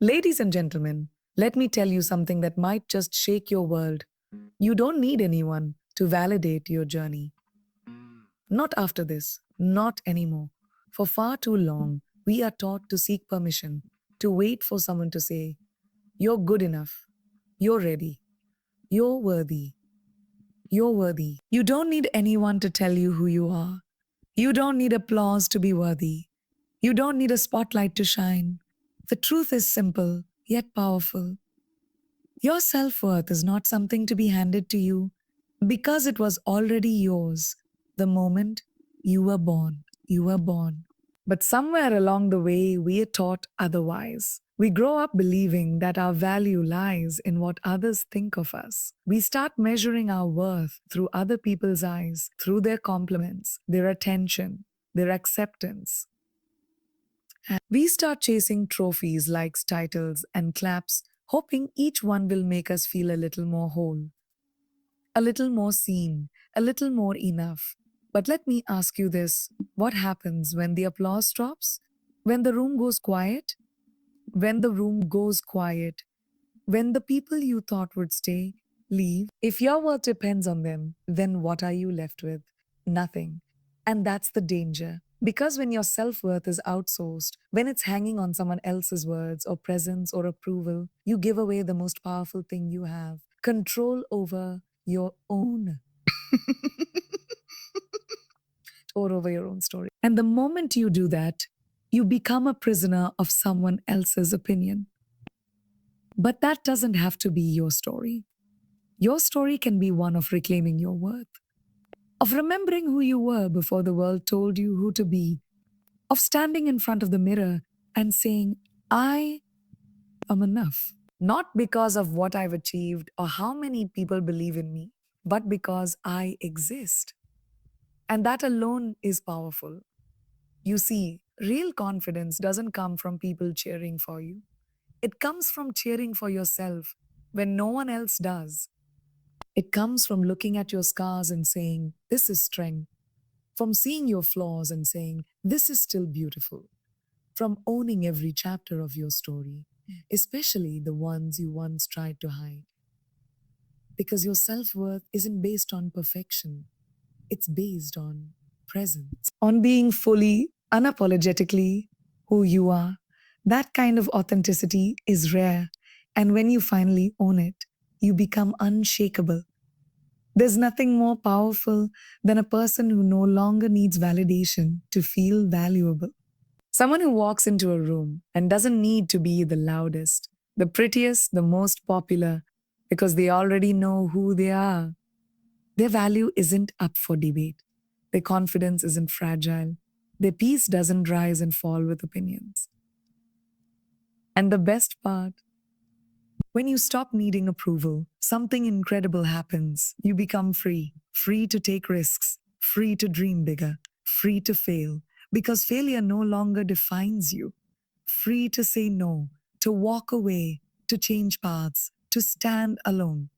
Ladies and gentlemen, let me tell you something that might just shake your world. You don't need anyone to validate your journey. Not after this, not anymore. For far too long, we are taught to seek permission, to wait for someone to say, "You're good enough, you're ready, you're worthy, you're worthy." You don't need anyone to tell you who you are. You don't need applause to be worthy. You don't need a spotlight to shine. The truth is simple, yet powerful. Your self worth is not something to be handed to you because it was already yours the moment you were born. You were born. But somewhere along the way, we are taught otherwise. We grow up believing that our value lies in what others think of us. We start measuring our worth through other people's eyes, through their compliments, their attention, their acceptance. And we start chasing trophies, likes, titles, and claps, hoping each one will make us feel a little more whole, a little more seen, a little more enough. But let me ask you this: what happens when the applause drops? When the room goes quiet? When the room goes quiet? When the people you thought would stay leave? If your worth depends on them, then what are you left with? Nothing. And that's the danger. Because when your self worth is outsourced, when it's hanging on someone else's words or presence or approval, you give away the most powerful thing you have: control over your own or over your own story. And the moment you do that, you become a prisoner of someone else's opinion. But that doesn't have to be your story. Your story can be one of reclaiming your worth, of remembering who you were before the world told you who to be, of standing in front of the mirror and saying, "I am enough." Not because of what I've achieved or how many people believe in me, but because I exist. And that alone is powerful. You see, real confidence doesn't come from people cheering for you. It comes from cheering for yourself when no one else does. It comes from looking at your scars and saying, "This is strength." From seeing your flaws and saying, "This is still beautiful." From owning every chapter of your story, especially the ones you once tried to hide. Because your self worth isn't based on perfection, it's based on presence, on being fully, unapologetically who you are. That kind of authenticity is rare. And when you finally own it, you become unshakable. There's nothing more powerful than a person who no longer needs validation to feel valuable. Someone who walks into a room and doesn't need to be the loudest, the prettiest, the most popular, because they already know who they are. Their value isn't up for debate. Their confidence isn't fragile. Their peace doesn't rise and fall with opinions. And the best part, when you stop needing approval, something incredible happens. You become free, free to take risks, free to dream bigger, free to fail, because failure no longer defines you. Free to say no, to walk away, to change paths, to stand alone,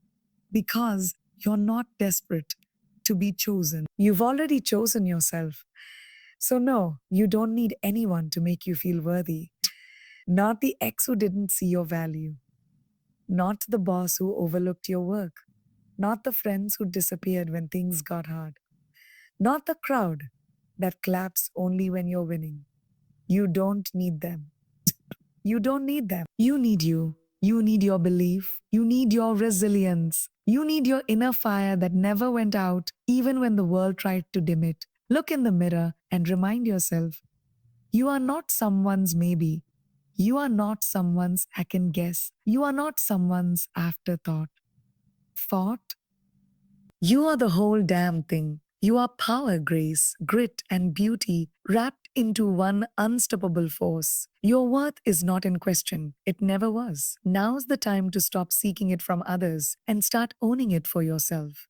because you're not desperate to be chosen. You've already chosen yourself. So, no, you don't need anyone to make you feel worthy. Not the ex who didn't see your value, not the boss who overlooked your work, not the friends who disappeared when things got hard, not the crowd that claps only when you're winning. You don't need them. You don't need them. You need you. You need your belief. You need your resilience. You need your inner fire that never went out, even when the world tried to dim it. Look in the mirror and remind yourself, you are not someone's maybe. You are not someone's I can guess. You are not someone's afterthought. Thought? You are the whole damn thing. You are power, grace, grit, and beauty wrapped into one unstoppable force. Your worth is not in question. It never was. Now's the time to stop seeking it from others and start owning it for yourself.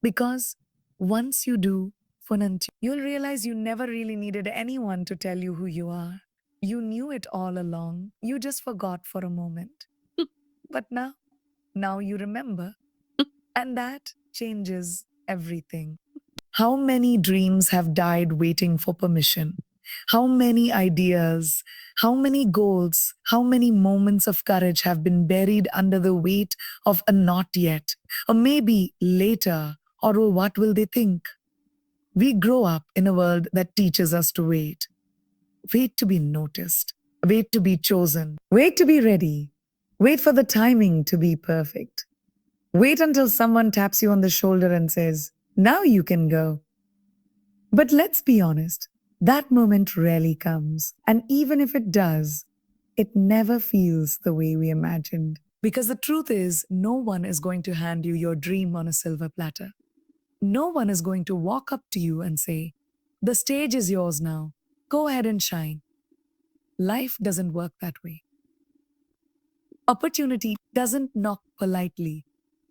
Because once you do, Funant, you'll realize you never really needed anyone to tell you who you are. You knew it all along. You just forgot for a moment. But now you remember. And that changes everything. How many dreams have died waiting for permission? How many ideas, how many goals, how many moments of courage have been buried under the weight of a not yet, or maybe later, or oh, what will they think? We grow up in a world that teaches us to wait. Wait to be noticed. Wait to be chosen. Wait to be ready. Wait for the timing to be perfect. Wait until someone taps you on the shoulder and says, "Now you can go." But let's be honest, that moment rarely comes. And even if it does, it never feels the way we imagined. Because the truth is, no one is going to hand you your dream on a silver platter. No one is going to walk up to you and say, "The stage is yours now. Go ahead and shine." Life doesn't work that way. Opportunity doesn't knock politely,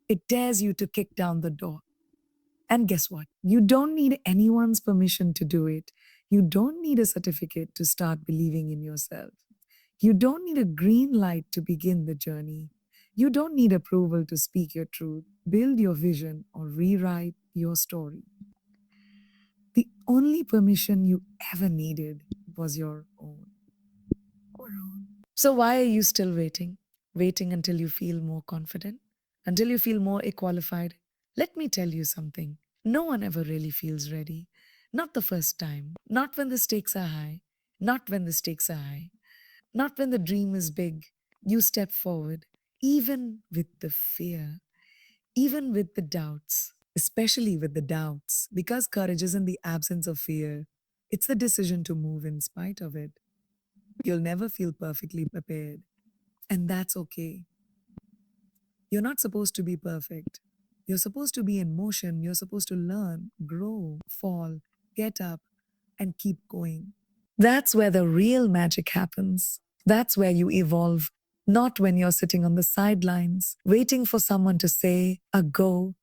it dares you to kick down the door. And guess what? You don't need anyone's permission to do it. You don't need a certificate to start believing in yourself. You don't need a green light to begin the journey. You don't need approval to speak your truth, build your vision, or rewrite your story. The only permission you ever needed was your own. So, why are you still waiting? Waiting until you feel more confident? Until you feel more qualified? Let me tell you something. No one ever really feels ready. Not the first time. Not when the stakes are high. Not when the stakes are high. Not when the dream is big. You step forward, even with the fear, even with the doubts, especially with the doubts, because courage isn't the absence of fear. It's the decision to move in spite of it. You'll never feel perfectly prepared. And that's okay. You're not supposed to be perfect. You're supposed to be in motion. You're supposed to learn, grow, fall, get up, and keep going. That's where the real magic happens. That's where you evolve, not when you're sitting on the sidelines, waiting for someone to say, a go.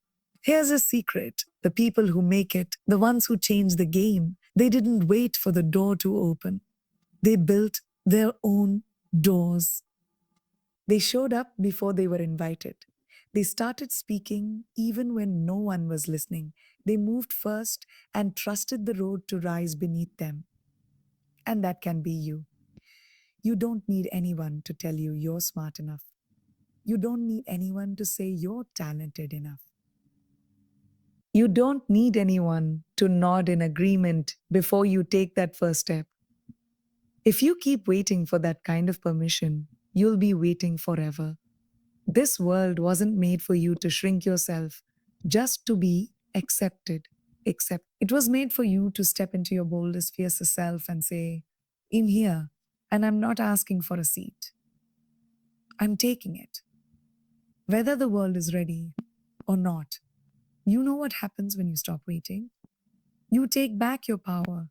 Here's a secret: the people who make it, the ones who change the game, they didn't wait for the door to open. They built their own doors. They showed up before they were invited. They started speaking even when no one was listening. They moved first and trusted the road to rise beneath them. And that can be you. You don't need anyone to tell you you're smart enough. You don't need anyone to say you're talented enough. You don't need anyone to nod in agreement before you take that first step. If you keep waiting for that kind of permission, you'll be waiting forever. This world wasn't made for you to shrink yourself just to be accepted. Except it was made for you to step into your boldest, fiercest self and say, "I'm here, and I'm not asking for a seat. I'm taking it." Whether the world is ready or not, you know what happens when you stop waiting? You take back your power.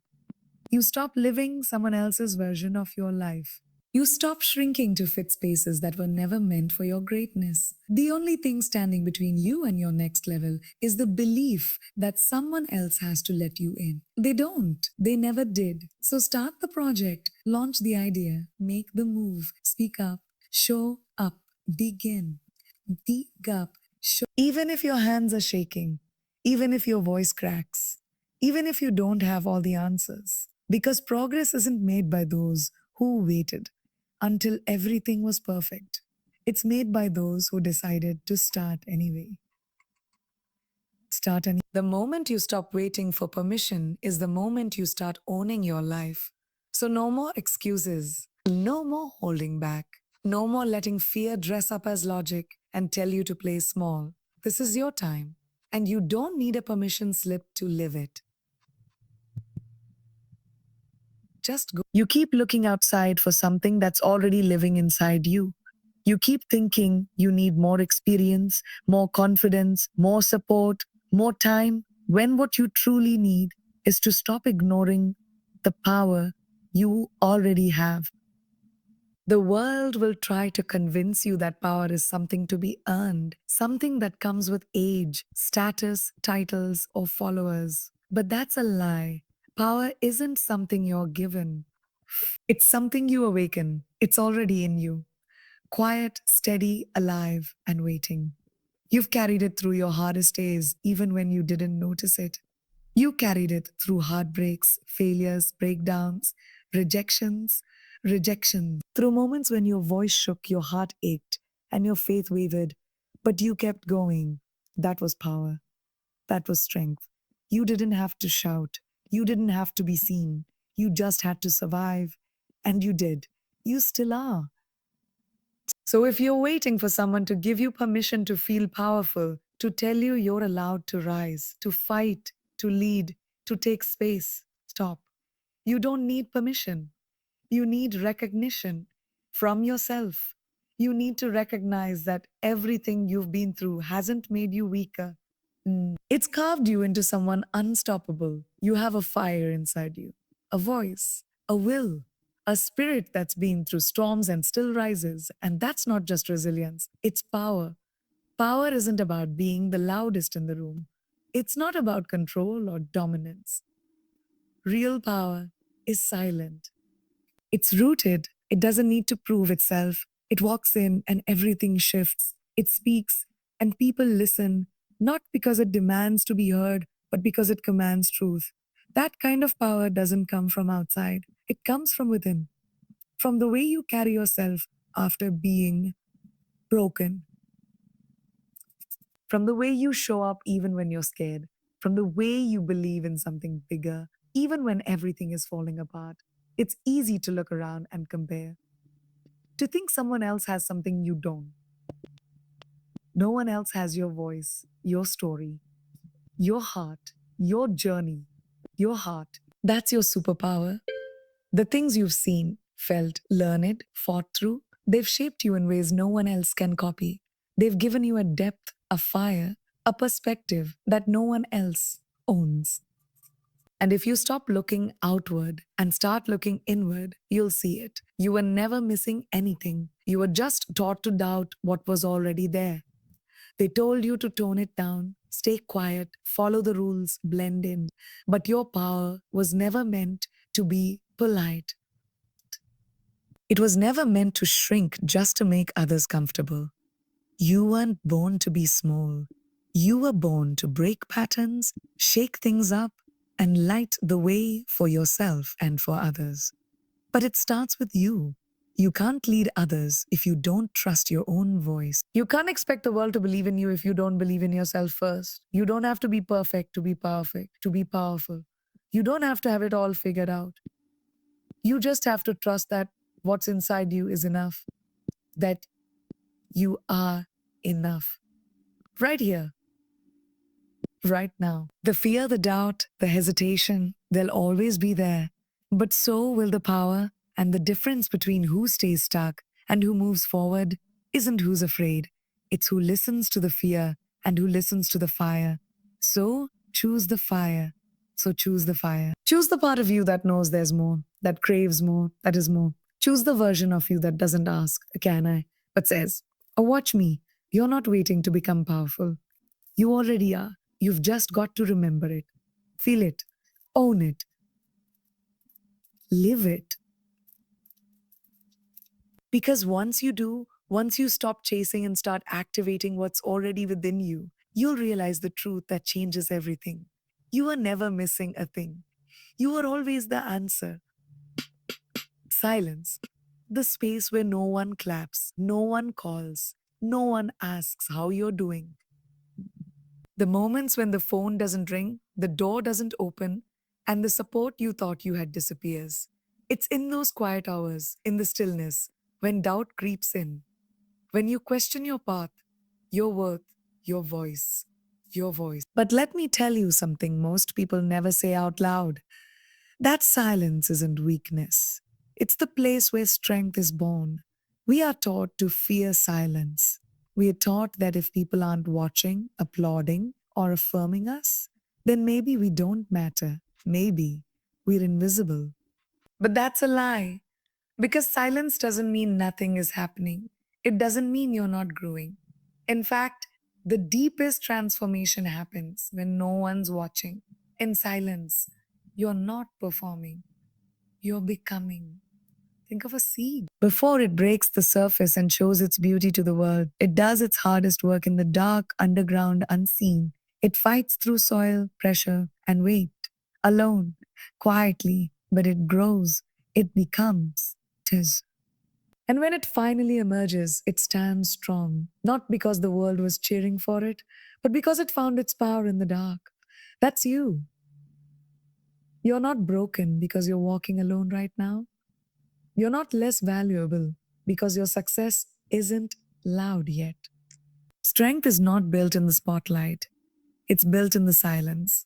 You stop living someone else's version of your life. You stop shrinking to fit spaces that were never meant for your greatness. The only thing standing between you and your next level is the belief that someone else has to let you in. They don't. They never did. So start the project, launch the idea, make the move, speak up, show up, begin. Dig up. Even if your hands are shaking, even if your voice cracks, even if you don't have all the answers. Because progress isn't made by those who waited until everything was perfect. It's made by those who decided to start anyway. The moment you stop waiting for permission is the moment you start owning your life. So, no more excuses, no more holding back, no more letting fear dress up as logic and tell you to play small. This is your time, and you don't need a permission slip to live it. Just go. You keep looking outside for something that's already living inside you. You keep thinking you need more experience, more confidence, more support, more time, when what you truly need is to stop ignoring the power you already have. The world will try to convince you that power is something to be earned, something that comes with age, status, titles, or followers. But that's a lie. Power isn't something you're given, it's something you awaken. It's already in you. Quiet, steady, alive, and waiting. You've carried it through your hardest days, even when you didn't notice it. You carried it through heartbreaks, failures, breakdowns, rejections, rejection. Through moments when your voice shook, your heart ached, and your faith wavered. But you kept going. That was power. That was strength. You didn't have to shout. You didn't have to be seen. You just had to survive. And you did. You still are. So if you're waiting for someone to give you permission to feel powerful, to tell you you're allowed to rise, to fight, to lead, to take space, stop. You don't need permission. You need recognition from yourself. You need to recognize that everything you've been through hasn't made you weaker. It's carved you into someone unstoppable. You have a fire inside you, a voice, a will, a spirit that's been through storms and still rises. And that's not just resilience, it's power. Power isn't about being the loudest in the room, it's not about control or dominance. Real power is silent. It's rooted. It doesn't need to prove itself. It walks in and everything shifts. It speaks and people listen, not because it demands to be heard, but because it commands truth. That kind of power doesn't come from outside, it comes from within, from the way you carry yourself after being broken, from the way you show up even when you're scared, from the way you believe in something bigger, even when everything is falling apart. It's easy to look around and compare, to think someone else has something you don't. No one else has your voice, your story, your heart, your journey, your heart. That's your superpower. The things you've seen, felt, learned, fought through, they've shaped you in ways no one else can copy. They've given you a depth, a fire, a perspective that no one else owns. And if you stop looking outward and start looking inward, you'll see it. You were never missing anything. You were just taught to doubt what was already there. They told you to tone it down, stay quiet, follow the rules, blend in. But your power was never meant to be polite. It was never meant to shrink just to make others comfortable. You weren't born to be small. You were born to break patterns, shake things up, and light the way for yourself and for others. But it starts with you. You can't lead others if you don't trust your own voice. You can't expect the world to believe in you if you don't believe in yourself first. You don't have to be perfect to be perfect, to be powerful. You don't have to have it all figured out. You just have to trust that what's inside you is enough, that you are enough. Right here, right now. The fear, the doubt, the hesitation, they'll always be there. But so will the power, and the difference between who stays stuck and who moves forward isn't who's afraid. It's who listens to the fear and who listens to the fire. So choose the fire. So choose the fire. Choose the part of you that knows there's more, that craves more, that is more. Choose the version of you that doesn't ask, can I, but says, oh, watch me. You're not waiting to become powerful. You already are. You've just got to remember it. Feel it. Own it. Live it. Because once you do, once you stop chasing and start activating what's already within you, you'll realize the truth that changes everything. You are never missing a thing. You are always the answer. Silence. The space where no one claps, no one calls, no one asks how you're doing. The moments when the phone doesn't ring, the door doesn't open, and the support you thought you had disappears. It's in those quiet hours, in the stillness, when doubt creeps in, when you question your path, your worth, your voice, your voice. But let me tell you something most people never say out loud. That silence isn't weakness. It's the place where strength is born. We are taught to fear silence. We are taught that if people aren't watching, applauding, or affirming us, then maybe we don't matter. Maybe we're invisible. But that's a lie. Because silence doesn't mean nothing is happening. It doesn't mean you're not growing. In fact, the deepest transformation happens when no one's watching. In silence, you're not performing, you're becoming. Think of a seed. Before it breaks the surface and shows its beauty to the world, it does its hardest work in the dark, underground, unseen. It fights through soil, pressure, and wait, alone, quietly, but it grows, it becomes, tis. And when it finally emerges, it stands strong, not because the world was cheering for it, but because it found its power in the dark. That's you. You're not broken because you're walking alone right now. You're not less valuable because your success isn't loud yet. Strength is not built in the spotlight, it's built in the silence.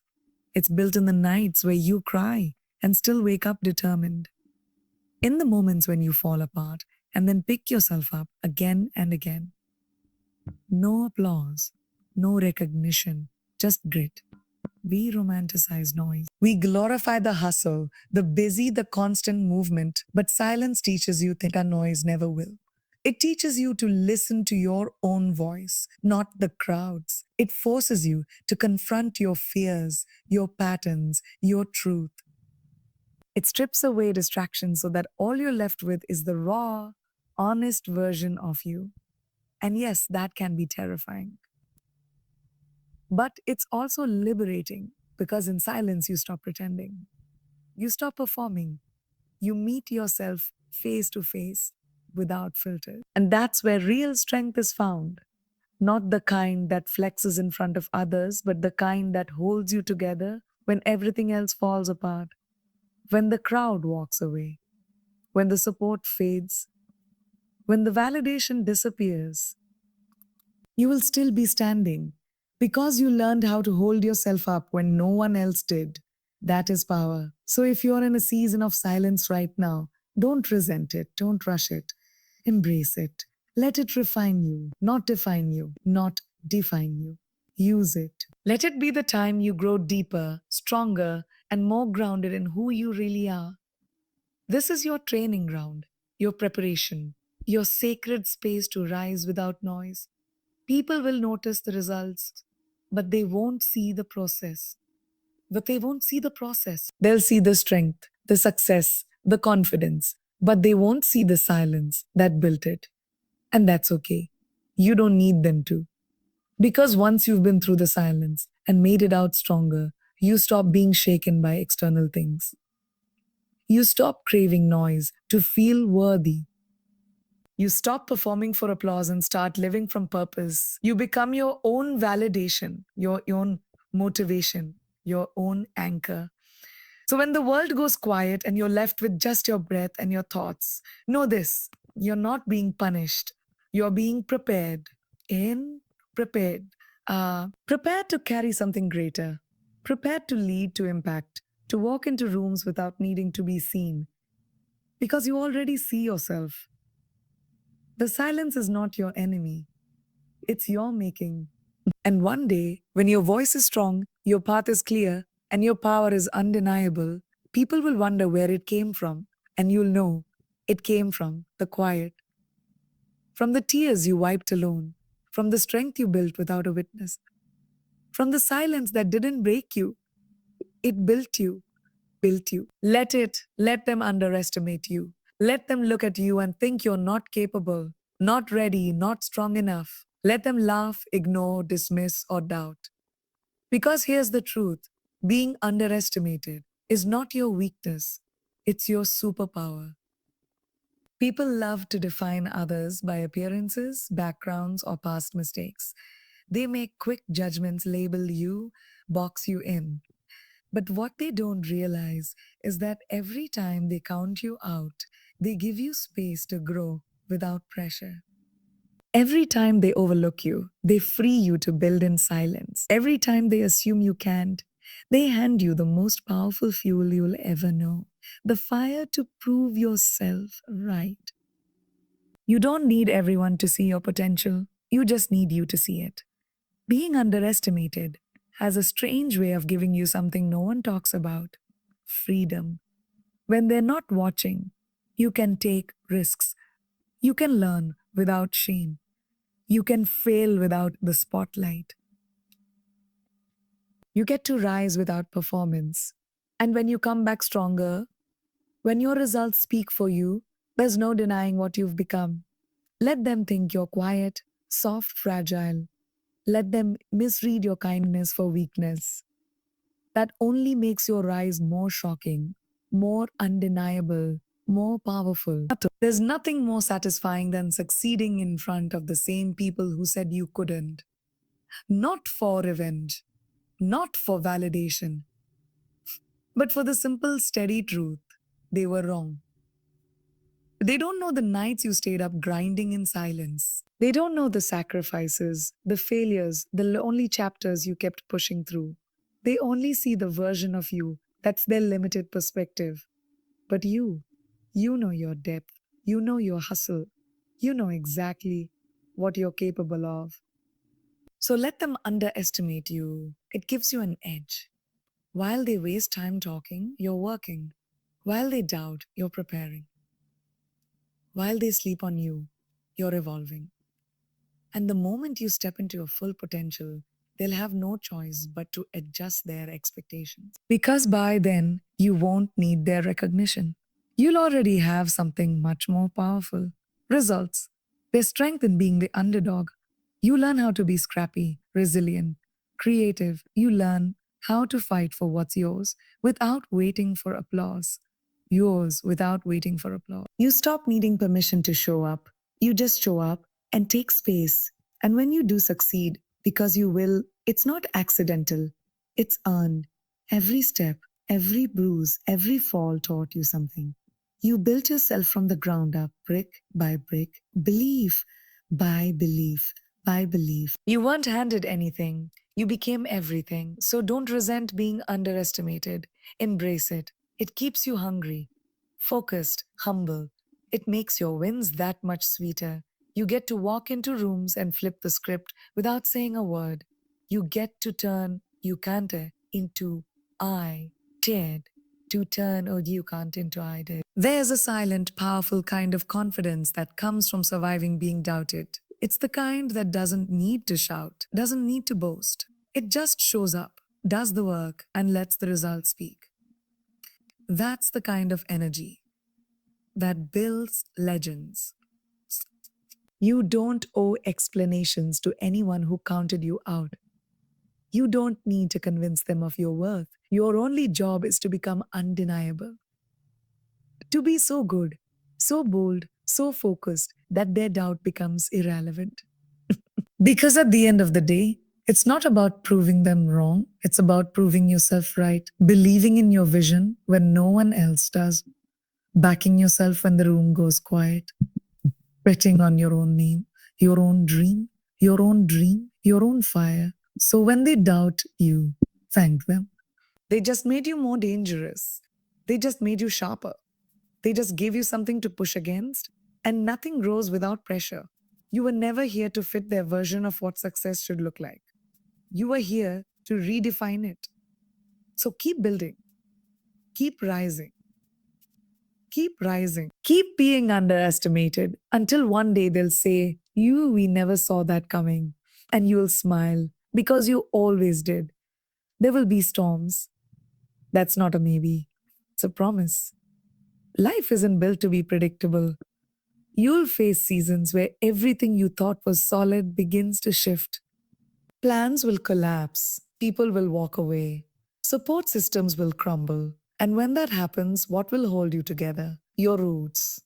It's built in the nights where you cry and still wake up determined. In the moments when you fall apart and then pick yourself up again and again. No applause, no recognition, just grit. We romanticize noise. We glorify the hustle, the busy, the constant movement, but silence teaches you things that noise never will. It teaches you to listen to your own voice, not the crowd's. It forces you to confront your fears, your patterns, your truth. It strips away distractions so that all you're left with is the raw, honest version of you. And yes, that can be terrifying. But it's also liberating because in silence you stop pretending. You stop performing. You meet yourself face to face without filters. And that's where real strength is found. Not the kind that flexes in front of others, but the kind that holds you together when everything else falls apart. When the crowd walks away. When the support fades. When the validation disappears. You will still be standing because you learned how to hold yourself up when no one else did. That is power. So if you're in a season of silence right now, don't resent it, don't rush it. Embrace it. Let it refine you, not define you, not define you. Use it. Let it be the time you grow deeper, stronger, and more grounded in who you really are. This is your training ground, your preparation, your sacred space to rise without noise. People will notice the results, but they won't see the process. But they won't see the process. They'll see the strength, the success, the confidence, but they won't see the silence that built it. And that's okay. You don't need them to. Because once you've been through the silence and made it out stronger, you stop being shaken by external things. You stop craving noise to feel worthy. You stop performing for applause and start living from purpose. You become your own validation, your own motivation, your own anchor. So when the world goes quiet and you're left with just your breath and your thoughts, know this: you're not being punished, you're being prepared. In prepared. Prepared to carry something greater, prepared to lead to impact, to walk into rooms without needing to be seen. Because you already see yourself. The silence is not your enemy, it's your making. And one day, when your voice is strong, your path is clear, and your power is undeniable, people will wonder where it came from. And you'll know it came from the quiet, from the tears you wiped alone, from the strength you built without a witness, from the silence that didn't break you. It built you, built you. Let them underestimate you. Let them look at you and think you're not capable, not ready, not strong enough. Let them laugh, ignore, dismiss, or doubt. Because here's the truth: being underestimated is not your weakness, it's your superpower. People love to define others by appearances, backgrounds, or past mistakes. They make quick judgments, label you, box you in. But what they don't realize is that every time they count you out, they give you space to grow without pressure. Every time they overlook you, they free you to build in silence. Every time they assume you can't, they hand you the most powerful fuel you'll ever know: the fire to prove yourself right. You don't need everyone to see your potential, you just need you to see it. Being underestimated has a strange way of giving you something no one talks about: freedom. When they're not watching, you can take risks. You can learn without shame. You can fail without the spotlight. You get to rise without performance. And when you come back stronger, when your results speak for you, there's no denying what you've become. Let them think you're quiet, soft, fragile. Let them misread your kindness for weakness. That only makes your rise more shocking, more undeniable, more powerful. There's nothing more satisfying than succeeding in front of the same people who said you couldn't. Not for revenge, not for validation, but for the simple, steady truth. They were wrong. They don't know the nights you stayed up grinding in silence. They don't know the sacrifices, the failures, the lonely chapters you kept pushing through. They only see the version of you that's their limited perspective. But you know your depth, you know your hustle, you know exactly what you're capable of. So let them underestimate you. It gives you an edge. While they waste time talking, you're working. While they doubt, you're preparing. While they sleep on you, you're evolving. And the moment you step into your full potential, they'll have no choice but to adjust their expectations. Because by then, you won't need their recognition. You'll already have something much more powerful. Results. There's strength in being the underdog. You learn how to be scrappy, resilient, creative. You learn how to fight for what's yours without waiting for applause. Yours without waiting for applause. You stop needing permission to show up. You just show up and take space. And when you do succeed, because you will, it's not accidental, it's earned. Every step, every bruise, every fall taught you something. You built yourself from the ground up, brick by brick, belief by belief by belief. You weren't handed anything, you became everything. So don't resent being underestimated. Embrace it. It keeps you hungry, focused, humble. It makes your wins that much sweeter. You get to walk into rooms and flip the script without saying a word. You get to turn you can't into I did. To turn oh you can't into I did. There's a silent, powerful kind of confidence that comes from surviving being doubted. It's the kind that doesn't need to shout, doesn't need to boast. It just shows up, does the work, and lets the results speak. That's the kind of energy that builds legends. You don't owe explanations to anyone who counted you out. You don't need to convince them of your worth. Your only job is to become undeniable. To be so good, so bold, so focused that their doubt becomes irrelevant. Because at the end of the day, it's not about proving them wrong, it's about proving yourself right, believing in your vision when no one else does, backing yourself when the room goes quiet, betting on your own name, your own dream, your own dream, your own fire. So when they doubt you, thank them. They just made you more dangerous. They just made you sharper. They just gave you something to push against, and nothing grows without pressure. You were never here to fit their version of what success should look like. You were here to redefine it. So keep building, keep rising, keep rising, keep being underestimated until one day they'll say, we never saw that coming. And you'll smile because you always did. There will be storms. That's not a maybe, it's a promise. Life isn't built to be predictable. You'll face seasons where everything you thought was solid begins to shift. Plans will collapse, people will walk away, support systems will crumble. And when that happens, what will hold you together? Your roots.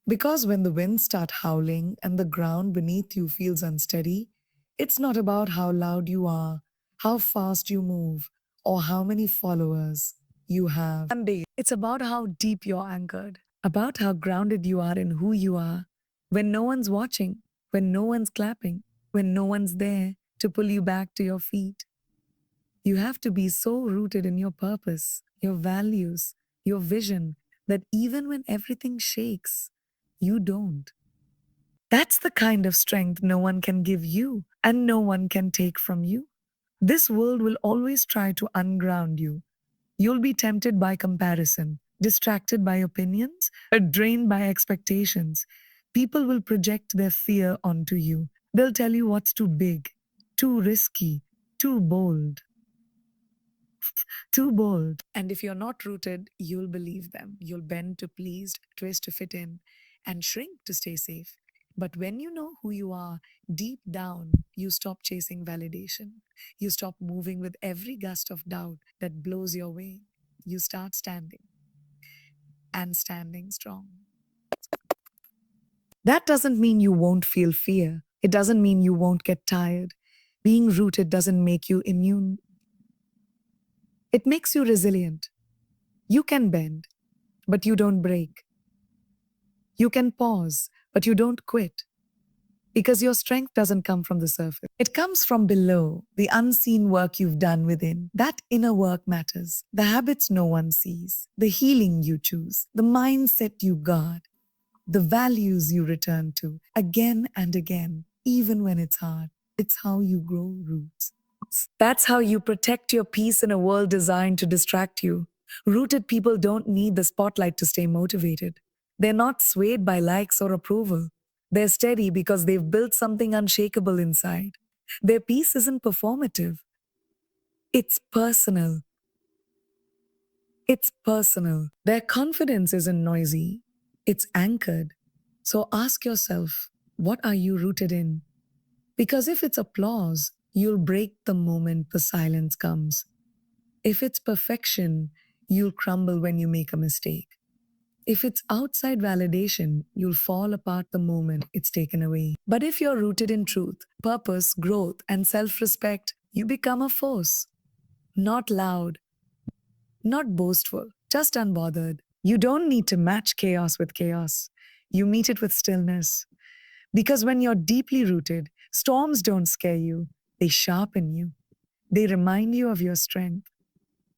Because when the winds start howling and the ground beneath you feels unsteady, it's not about how loud you are, how fast you move, or how many followers you have. Sunday, it's about how deep you're anchored, about how grounded you are in who you are. When no one's watching, when no one's clapping, when no one's there to pull you back to your feet. You have to be so rooted in your purpose, your values, your vision, that even when everything shakes, you don't. That's the kind of strength no one can give you and no one can take from you. This world will always try to unground you. You'll be tempted by comparison, distracted by opinions, or drained by expectations. People will project their fear onto you. They'll tell you what's too big, too risky, too bold, too bold. And if you're not rooted, you'll believe them. You'll bend to please, twist to fit in, and shrink to stay safe. But when you know who you are deep down, you stop chasing validation. You stop moving with every gust of doubt that blows your way. You start standing and standing strong. That doesn't mean you won't feel fear. It doesn't mean you won't get tired. Being rooted doesn't make you immune, it makes you resilient. You can bend, but you don't break. You can pause, but you don't quit. Because your strength doesn't come from the surface. It comes from below, the unseen work you've done within. That inner work matters. The habits no one sees, the healing you choose, the mindset you guard, the values you return to again and again, even when it's hard. It's how you grow roots. That's how you protect your peace in a world designed to distract you. Rooted people don't need the spotlight to stay motivated. They're not swayed by likes or approval. They're steady because they've built something unshakable inside. Their peace isn't performative, it's personal. It's personal. Their confidence isn't noisy, it's anchored. So ask yourself, what are you rooted in? Because if it's applause, you'll break the moment the silence comes. If it's perfection, you'll crumble when you make a mistake. If it's outside validation, you'll fall apart the moment it's taken away. But if you're rooted in truth, purpose, growth, and self respect, you become a force. Not loud, not boastful, just unbothered. You don't need to match chaos with chaos. You meet it with stillness. Because when you're deeply rooted, storms don't scare you, they sharpen you. They remind you of your strength.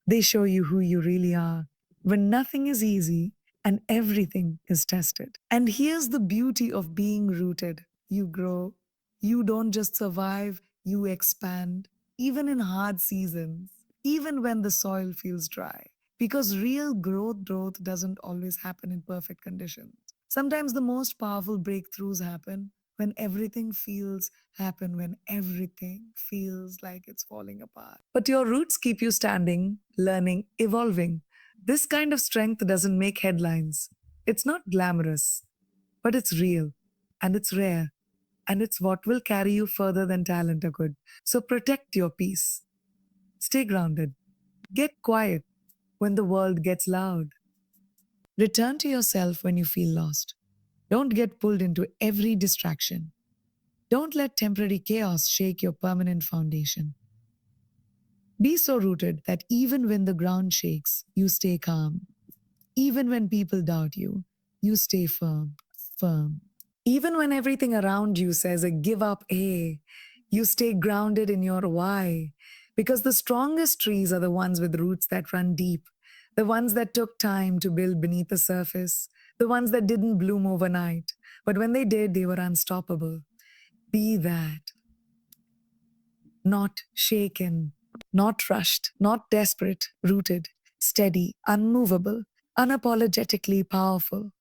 They show you who you really are when nothing is easy and everything is tested. And here's the beauty of being rooted: you grow. You don't just survive, you expand, even in hard seasons, even when the soil feels dry. Because real growth doesn't always happen in perfect conditions. Sometimes the most powerful breakthroughs happen when everything feels like it's falling apart. But your roots keep you standing, learning, evolving. This kind of strength doesn't make headlines. It's not glamorous, but it's real and it's rare and it's what will carry you further than talent or good. So protect your peace. Stay grounded. Get quiet when the world gets loud. Return to yourself when you feel lost. Don't get pulled into every distraction. Don't let temporary chaos shake your permanent foundation. Be so rooted that even when the ground shakes, you stay calm. Even when people doubt you, you stay firm, firm. Even when everything around you says a give up A, you stay grounded in your why. Because the strongest trees are the ones with roots that run deep, the ones that took time to build beneath the surface, the ones that didn't bloom overnight. But when they did, they were unstoppable. Be that. Not shaken, not rushed, not desperate, rooted, steady, unmovable, unapologetically powerful.